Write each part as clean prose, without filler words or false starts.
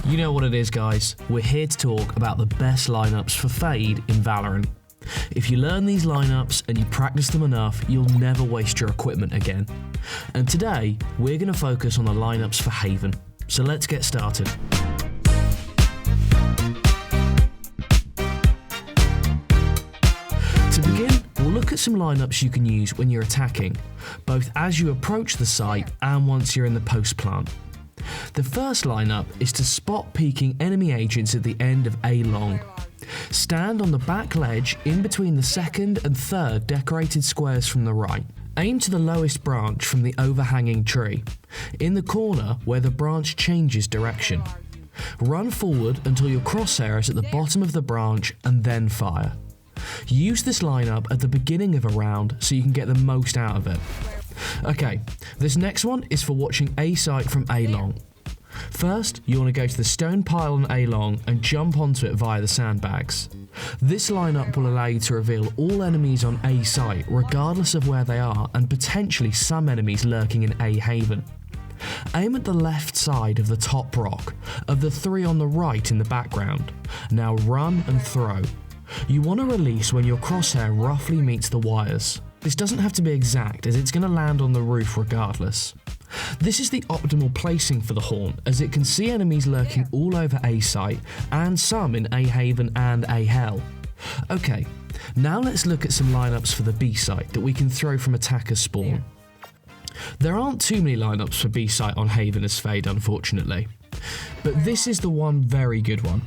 You know what it is, guys. We're here to talk about the best lineups for Fade in Valorant. If you learn these lineups and you practice them enough, you'll never waste your equipment again. And today, we're going to focus on the lineups for Haven. So let's get started. To begin, we'll look at some lineups you can use when you're attacking, both as you approach the site and once you're in the post plant. The first lineup is to spot peeking enemy agents at the end of A long. Stand on the back ledge in between the second and third decorated squares from the right. Aim to the lowest branch from the overhanging tree, in the corner where the branch changes direction. Run forward until your crosshair is at the bottom of the branch and then fire. Use this lineup at the beginning of a round so you can get the most out of it. Okay, this next one is for watching A site from A long. First, you want to go to the stone pile on A long and jump onto it via the sandbags. This lineup will allow you to reveal all enemies on A site regardless of where they are, and potentially some enemies lurking in A haven. Aim at the left side of the top rock, of the three on the right in the background. Now run and throw. You want to release when your crosshair roughly meets the wires. This doesn't have to be exact, as it's going to land on the roof regardless. This is the optimal placing for the Haunt, as it can see enemies lurking all over A site and some in A haven and A hell. Okay, now let's look at some lineups for the B site that we can throw from attackers spawn. There aren't too many lineups for B site on Haven as Fade, unfortunately, but this is the one very good one.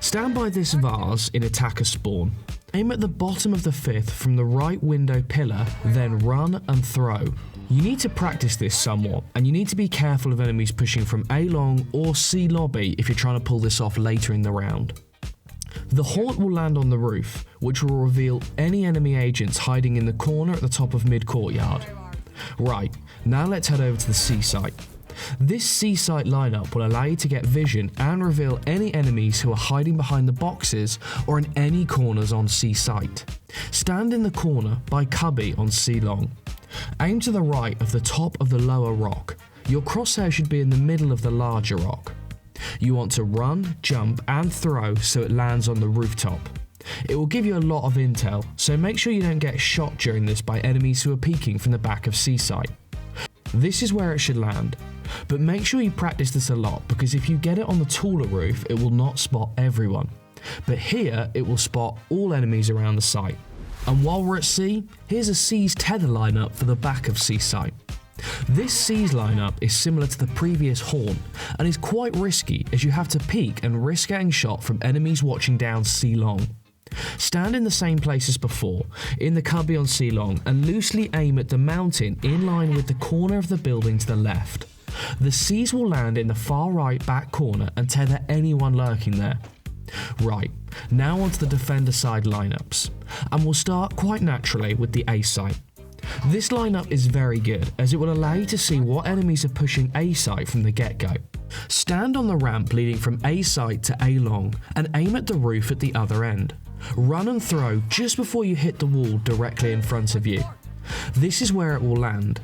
Stand by this vase in attacker spawn. Aim at the bottom of the fifth from the right window pillar, then run and throw. You need to practice this somewhat, and you need to be careful of enemies pushing from A long or C lobby if you're trying to pull this off later in the round. The Haunt will land on the roof, which will reveal any enemy agents hiding in the corner at the top of mid courtyard. Right, now let's head over to the C site. This C site lineup will allow you to get vision and reveal any enemies who are hiding behind the boxes or in any corners on C site. Stand in the corner by cubby on C long. Aim to the right of the top of the lower rock. Your crosshair should be in the middle of the larger rock. You want to run, jump and throw so it lands on the rooftop. It will give you a lot of intel, so make sure you don't get shot during this by enemies who are peeking from the back of C site. This is where it should land, but make sure you practice this a lot, because if you get it on the taller roof, it will not spot everyone. But here, it will spot all enemies around the site. And while we're at C, here's a C's tether lineup for the back of C site. This C's lineup is similar to the previous Haunt, and is quite risky as you have to peek and risk getting shot from enemies watching down C long. Stand in the same place as before, in the cubby on C long, and loosely aim at the mountain in line with the corner of the building to the left. The C's will land in the far right back corner and tether anyone lurking there. Right, now onto the defender side lineups, and we'll start quite naturally with the A site. This lineup is very good, as it will allow you to see what enemies are pushing A site from the get-go. Stand on the ramp leading from A site to A long and aim at the roof at the other end. Run and throw just before you hit the wall directly in front of you. This is where it will land.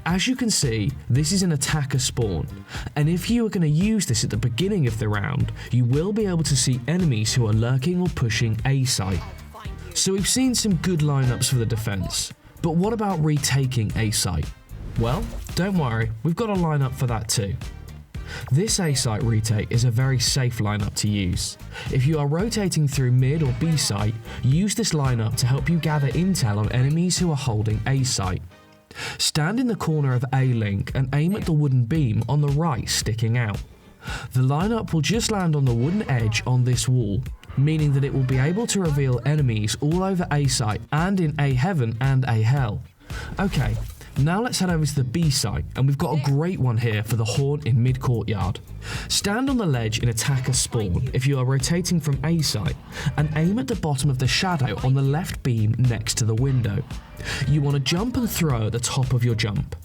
As you can see, this is an attacker spawn, and if you are going to use this at the beginning of the round, you will be able to see enemies who are lurking or pushing A site. So we've seen some good lineups for the defense, but what about retaking A site? Well, don't worry, we've got a lineup for that too. This A site retake is a very safe lineup to use. If you are rotating through mid or B site, use this lineup to help you gather intel on enemies who are holding A site. Stand in the corner of A link and aim at the wooden beam on the right sticking out. The lineup will just land on the wooden edge on this wall, meaning that it will be able to reveal enemies all over A site and in A heaven and A hell. Okay, now let's head over to the B site, and we've got a great one here for the Haunt in mid courtyard. Stand on the ledge in attacker spawn if you are rotating from A site, and aim at the bottom of the shadow on the left beam next to the window. You want to jump and throw at the top of your jump.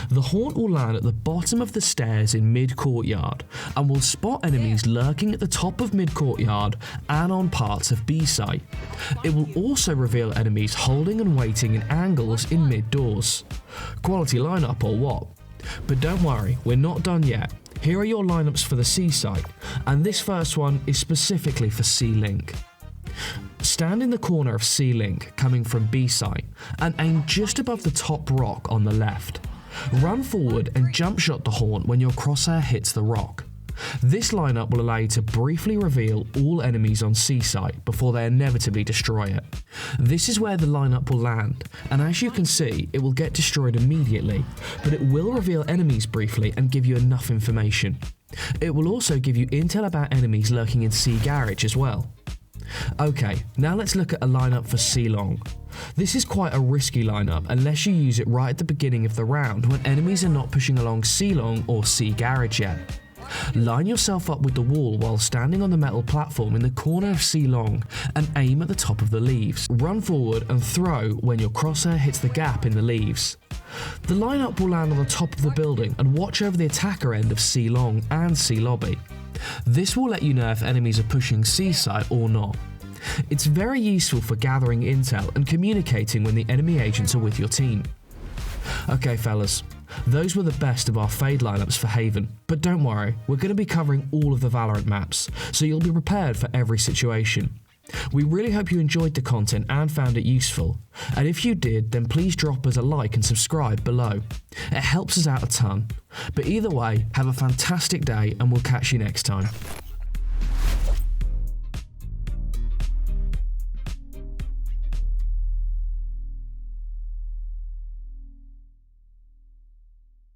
The Haunt will land at the bottom of the stairs in mid courtyard and will spot enemies lurking at the top of mid courtyard and on parts of B site. It will also reveal enemies holding and waiting in angles in mid doors. Quality lineup or what? But don't worry, we're not done yet. Here are your lineups for the C site, and this first one is specifically for C-Link. Stand in the corner of C-Link coming from B site and aim just above the top rock on the left. Run forward and jump shot the horn when your crosshair hits the rock. This lineup will allow you to briefly reveal all enemies on C site before they inevitably destroy it. This is where the lineup will land, and as you can see, it will get destroyed immediately, but it will reveal enemies briefly and give you enough information. It will also give you intel about enemies lurking in C garage as well. Okay, now let's look at a lineup for C-Long. This is quite a risky lineup unless you use it right at the beginning of the round when enemies are not pushing along C-Long or C garage yet. Line yourself up with the wall while standing on the metal platform in the corner of C-Long and aim at the top of the leaves. Run forward and throw when your crosshair hits the gap in the leaves. The lineup will land on the top of the building and watch over the attacker end of C-Long and C-Lobby. This will let you know if enemies are pushing C site or not. It's very useful for gathering intel and communicating when the enemy agents are with your team. Okay fellas, those were the best of our Fade lineups for Haven, but don't worry, we're going to be covering all of the Valorant maps, so you'll be prepared for every situation. We really hope you enjoyed the content and found it useful, and if you did, then please drop us a like and subscribe below. It helps us out a ton. But either way, have a fantastic day and we'll catch you next time.